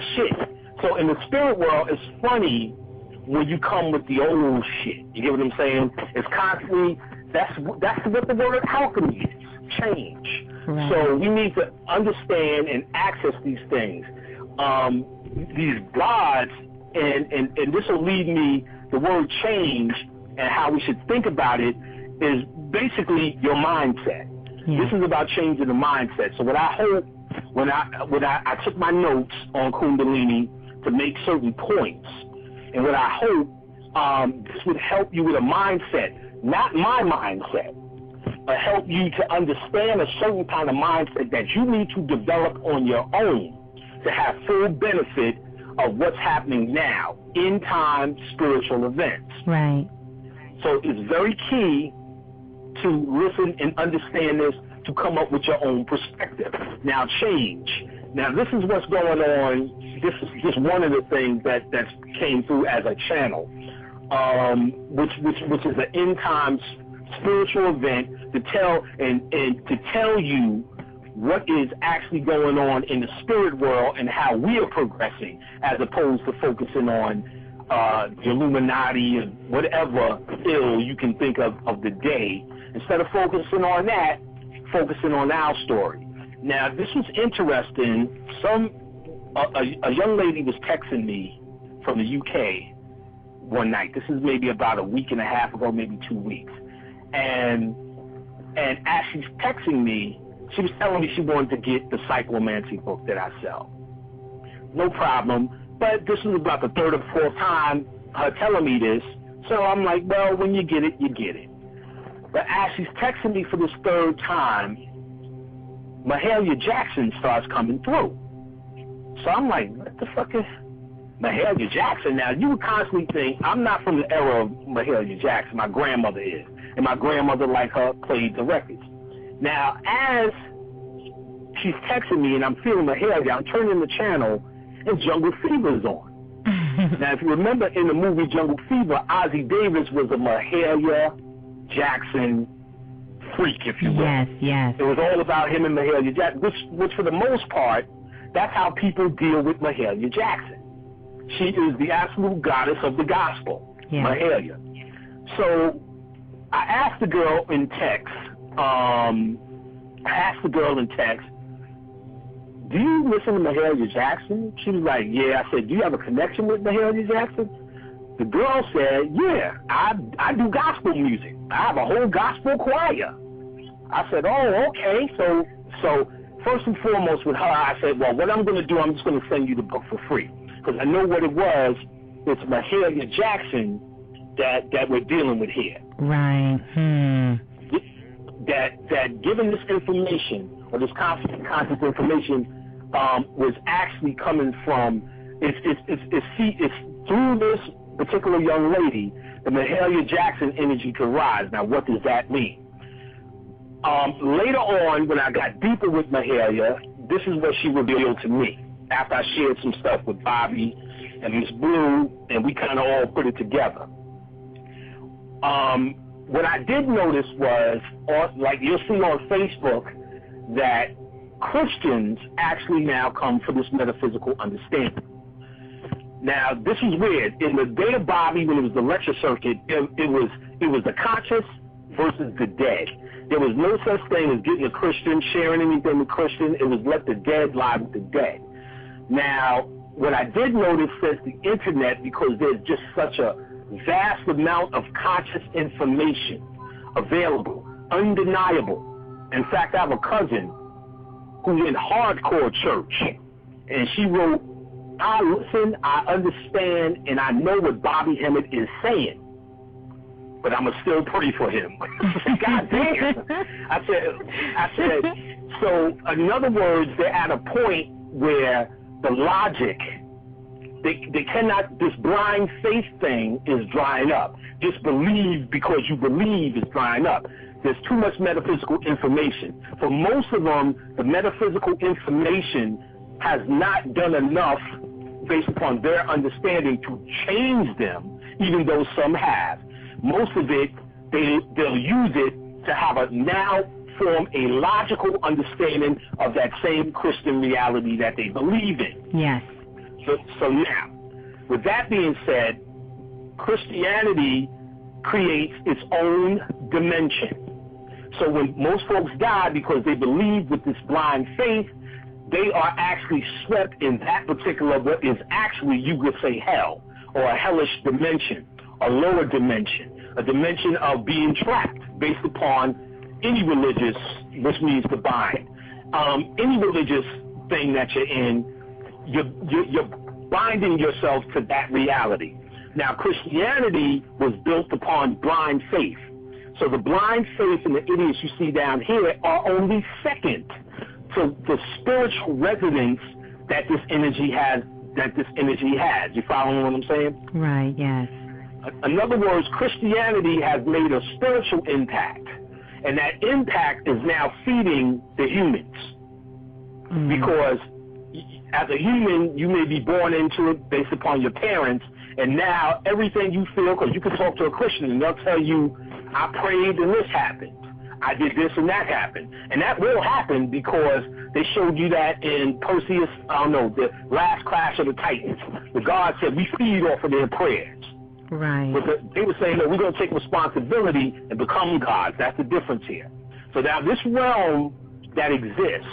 shit. So in the spirit world, it's funny when you come with the old shit. You get what I'm saying? It's constantly, that's what the word alchemy is, change. Right. So we need to understand and access these things. These gods, and this will lead me, the word change and how we should think about it is basically your mindset. Yeah. This is about changing the mindset. So what I hope, when I took my notes on Kundalini to make certain points, and what I hope this would help you with a mindset, not my mindset, but help you to understand a certain kind of mindset that you need to develop on your own to have full benefit of what's happening now, in time spiritual events. Right. So it's very key to listen and understand this to come up with your own perspective. Now, change. Now, this is what's going on. This is just one of the things that came through as a channel, which is an end times spiritual event to tell you what is actually going on in the spirit world and how we are progressing, as opposed to focusing on the Illuminati and whatever ill you can think of the day. Instead of focusing on that, focusing on our story. Now, this was interesting. A young lady was texting me from the UK one night. This is maybe about a week and a half ago, maybe 2 weeks. And as she's texting me, she was telling me she wanted to get the psychomancy book that I sell. No problem. But this was about the third or fourth time her telling me this. So I'm like, well, when you get it, you get it. But as she's texting me for this third time, Mahalia Jackson starts coming through. So I'm like, what the fuck is Mahalia Jackson? Now, you would constantly think, I'm not from the era of Mahalia Jackson. My grandmother is. And my grandmother, like her, played the records. Now, as she's texting me and I'm feeling Mahalia, I'm turning the channel and Jungle Fever is on. Now, if you remember in the movie Jungle Fever, Ozzie Davis was a Mahalia Jackson freak, if you will. Yes, yes. It was all about him and Mahalia Jackson, which for the most part, that's how people deal with Mahalia Jackson. She is the absolute goddess of the gospel, yes. Mahalia. So I asked the girl in text, do you listen to Mahalia Jackson? She was like, yeah. I said, do you have a connection with Mahalia Jackson? The girl said, yeah, I do gospel music. I have a whole gospel choir. I said, oh, okay. So first and foremost with her, I said, well, what I'm going to do, I'm just going to send you the book for free. Because I know what it was. It's Mahalia Jackson that we're dealing with here. Right. That given this information, or this conscious information, was actually coming from, it's through this particular young lady, the Mahalia Jackson energy could rise. Now, what does that mean? Later on, when I got deeper with Mahalia, this is what she revealed to me after I shared some stuff with Bobby and Miss Blue, and we kind of all put it together. What I did notice was, like you'll see on Facebook, that Christians actually now come for this metaphysical understanding. Now, this was weird. In the day of Bobby, when it was the lecture circuit, it was the conscious versus the dead. There was no such thing as getting a Christian, sharing anything with Christian. It was let the dead lie with the dead. Now, what I did notice since the internet, because there's just such a vast amount of conscious information available, undeniable. In fact, I have a cousin who's in hardcore church, and she wrote, I listen, I understand, and I know what Bobby Hemmett is saying, but I'm going to still pray for him. God damn. I said, so in other words, they're at a point where the logic, they cannot, this blind faith thing is drying up. Just believe because you believe is drying up. There's too much metaphysical information. For most of them, the metaphysical information has not done enough based upon their understanding to change them, even though some have. Most of it, they'll use it to have now form a logical understanding of that same Christian reality that they believe in. Yes. So now, with that being said, Christianity creates its own dimension. So when most folks die because they believe with this blind faith, they are actually swept in that particular, what is actually, you could say, hell, or a hellish dimension, a lower dimension, a dimension of being trapped based upon any religious, which means the bind. Any religious thing that you're in, you're binding yourself to that reality. Now, Christianity was built upon blind faith. So the blind faith and the idiots you see down here are only second to the spiritual resonance that this energy has. You following what I'm saying? Right, yes. In other words, Christianity has made a spiritual impact, and that impact is now feeding the humans. Because as a human, you may be born into it based upon your parents, and now everything you feel, because you can talk to a Christian and they'll tell you, I prayed and this happened. I did this and that happened. And that will happen because they showed you that in Perseus, the last Clash of the Titans. The God said, we feed off of their prayers. Right. But they were saying, no, we're going to take responsibility and become gods. That's the difference here. So now this realm that exists,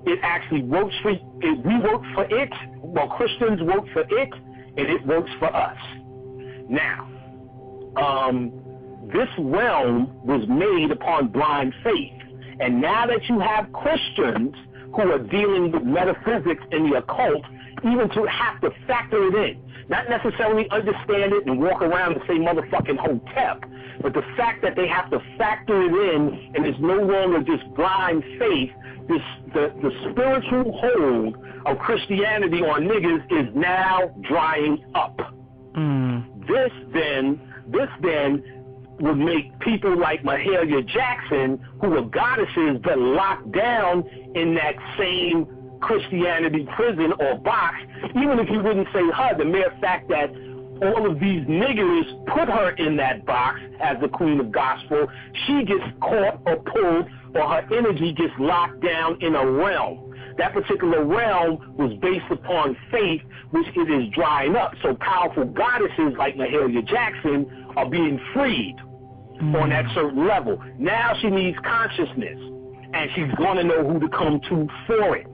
it actually works for it. We work for it. Well, Christians work for it, and it works for us. Now, this realm was made upon blind faith. And now that you have Christians who are dealing with metaphysics and the occult, even to have to factor it in, not necessarily understand it and walk around and say motherfucking hotep, but the fact that they have to factor it in, and it's no longer just blind faith, the spiritual hold of Christianity on niggas is now drying up. This then would make people like Mahalia Jackson, who are goddesses but locked down in that same Christianity prison or box, even if you wouldn't say her, the mere fact that all of these niggers put her in that box as the queen of gospel, she gets caught or pulled, or her energy gets locked down in a realm. That particular realm was based upon faith, which it is drying up. So powerful goddesses like Mahalia Jackson are being freed on that certain level. Now she needs consciousness, and she's going to know who to come to for it.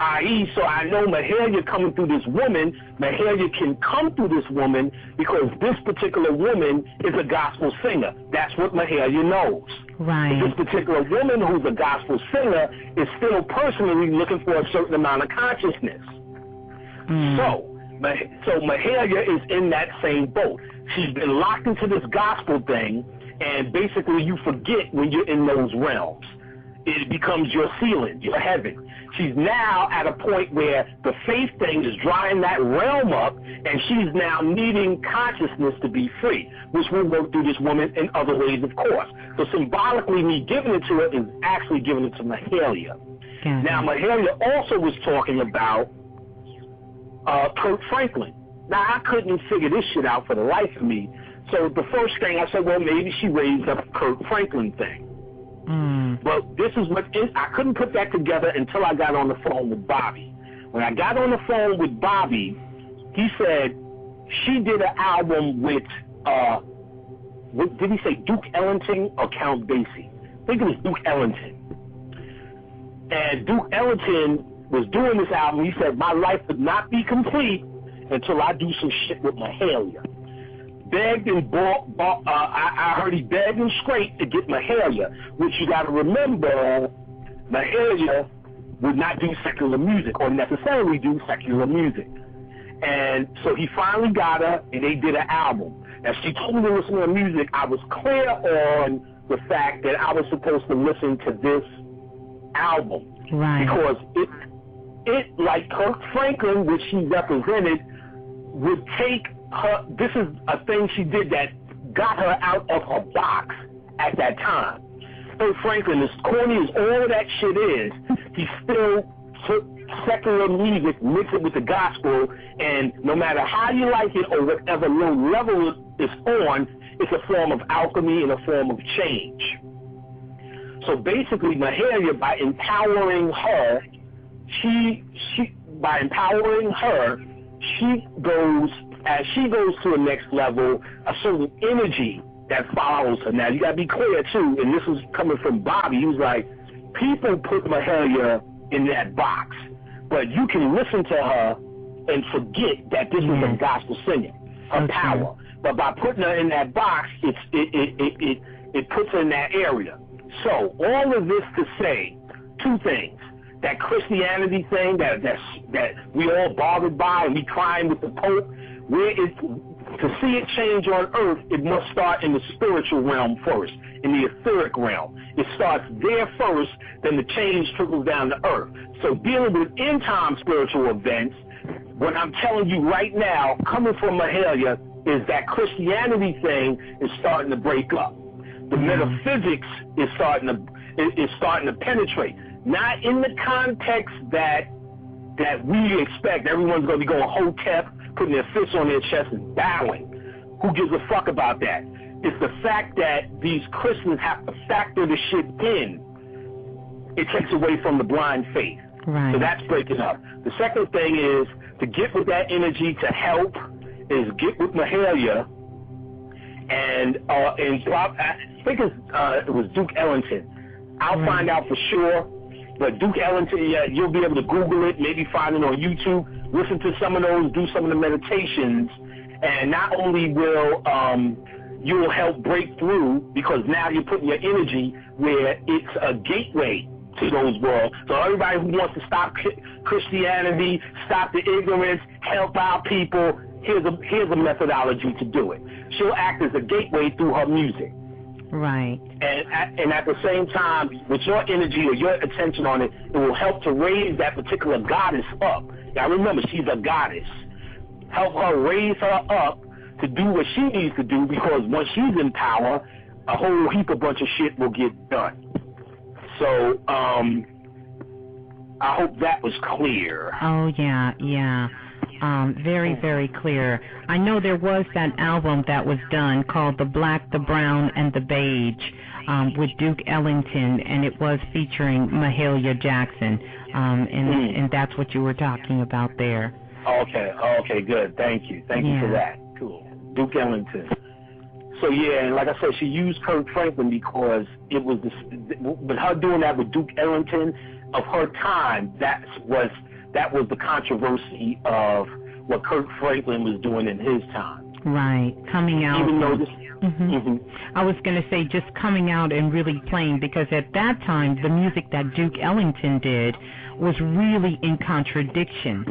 I.e., so I know Mahalia coming through this woman, Mahalia can come through this woman because this particular woman is a gospel singer. That's what Mahalia knows. Right. This particular woman who's a gospel singer is still personally looking for a certain amount of consciousness. So Mahalia is in that same boat. She's been locked into this gospel thing, and basically you forget when you're in those realms. It becomes your ceiling, your heaven. She's now at a point where the faith thing is drying that realm up, and she's now needing consciousness to be free, which will work through this woman in other ways, of course. So symbolically, me giving it to her is actually giving it to Mahalia. Now, Mahalia also was talking about Kirk Franklin. Now, I couldn't figure this shit out for the life of me. So the first thing I said, well, maybe she raised up Kirk Franklin thing. But this is what I couldn't put that together until I got on the phone with Bobby. When I got on the phone with Bobby, he said she did an album with did he say Duke Ellington or Count Basie? I think it was Duke Ellington. And Duke Ellington was doing this album. He said, my life would not be complete until I do some shit with Mahalia. Begged and I heard he begged and scraped to get Mahalia, which you got to remember, Mahalia would not do secular music or necessarily do secular music. And so he finally got her, and they did an album. Now, she told me to listen to her music. I was clear on the fact that I was supposed to listen to this album. Right. Because it, like Kirk Franklin, which she represented, would take her, this is a thing she did that got her out of her box at that time. Kirk Franklin, as corny as all of that shit is, he still took secular music, mixed it with the gospel, and no matter how you like it or whatever low level it's on, it's a form of alchemy and a form of change. So basically, Mahalia, by empowering her, as she goes to the next level, a certain energy that follows her. Now, you got to be clear, too, and this was coming from Bobby. He was like, people put Mahalia in that box, but you can listen to her and forget that this is a gospel singer, her power. But by putting her in that box, it puts her in that area. So all of this to say two things. That Christianity thing that we all bothered by and we crying with the Pope, to see it change on earth, it must start in the spiritual realm first, in the etheric realm. It starts there first, then the change trickles down to earth. So dealing with end-time spiritual events, what I'm telling you right now, coming from Mahalia, is that Christianity thing is starting to break up. The metaphysics is starting to penetrate. Not in the context that we expect. Everyone's going to be going hotep, putting their fists on their chest and bowing. Who gives a fuck about that? It's the fact that these Christians have to factor the shit in. It takes away from the blind faith. Right. So that's breaking up. The second thing is to get with that energy to help is get with Mahalia and I think it was Duke Ellington. I'll find out for sure. But Duke Ellington, you'll be able to Google it, maybe find it on YouTube, listen to some of those, do some of the meditations, and not only will you'll help break through, because now you're putting your energy where it's a gateway to those worlds. So everybody who wants to stop Christianity, stop the ignorance, help out people, here's a methodology to do it. She'll act as a gateway through her music. Right. And at the same time, with your energy or your attention on it, it will help to raise that particular goddess up. Now remember, she's a goddess. Help her raise her up to do what she needs to do, because once she's in power, a whole heap of bunch of shit will get done. So I hope that was clear. Oh, yeah. Very, very clear. I know there was that album that was done called The Black, the Brown, and the Beige with Duke Ellington, and it was featuring Mahalia Jackson, and that's what you were talking about there. Okay, good. Thank you for that. Cool. Duke Ellington. So yeah, like I said, she used Kirk Franklin because it was but her doing that with Duke Ellington of her time, that was the controversy of what Kirk Franklin was doing in his time. Right, coming out. Even though this, I was going to say just coming out and really playing, because at that time the music that Duke Ellington did was really in contradiction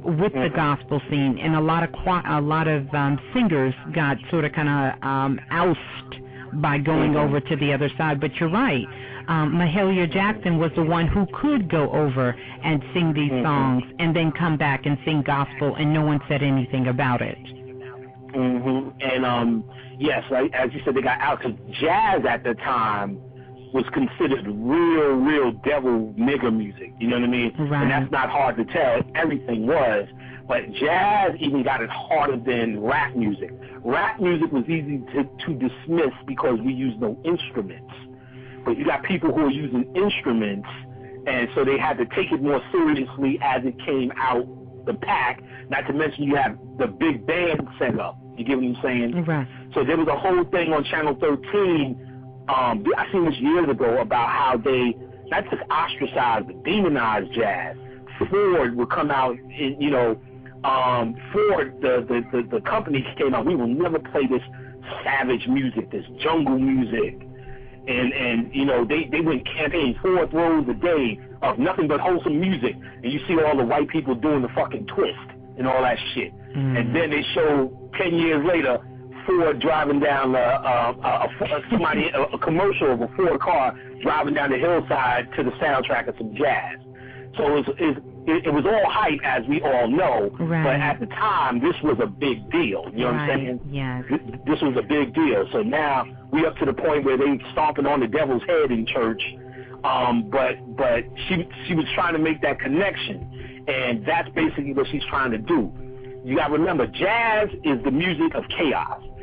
with the gospel scene, and a lot of singers got sort of kind of ousted by going over to the other side. But you're right. Mahalia Jackson was the one who could go over and sing these songs and then come back and sing gospel, and no one said anything about it. And yes, as you said, they got out, because jazz at the time was considered real devil nigger music. You know what I mean? Right. And that's not hard to tell. Everything was. But jazz even got it harder than rap music. Rap music was easy to dismiss because we use no instruments. But you got people who are using instruments, and so they had to take it more seriously as it came out the pack. Not to mention you have the big band set up. You get what I'm saying? Right. So there was a whole thing on Channel 13. I seen this years ago about how they not just ostracized but demonized jazz. Ford would come out, and, Ford, the company came out. We will never play this savage music, this jungle music. And they went campaign 4 throws a day of nothing but wholesome music, and you see all the white people doing the fucking twist and all that shit. And then they show 10 years later Ford driving down a commercial of a Ford car driving down the hillside to the soundtrack of some jazz. So it was all hype, as we all know, right. But at the time, this was a big deal. You know what I'm saying? Yes. This was a big deal. So now we up to the point where they stomping on the devil's head in church. But she was trying to make that connection, and that's basically what she's trying to do. You got to remember, jazz is the music of chaos.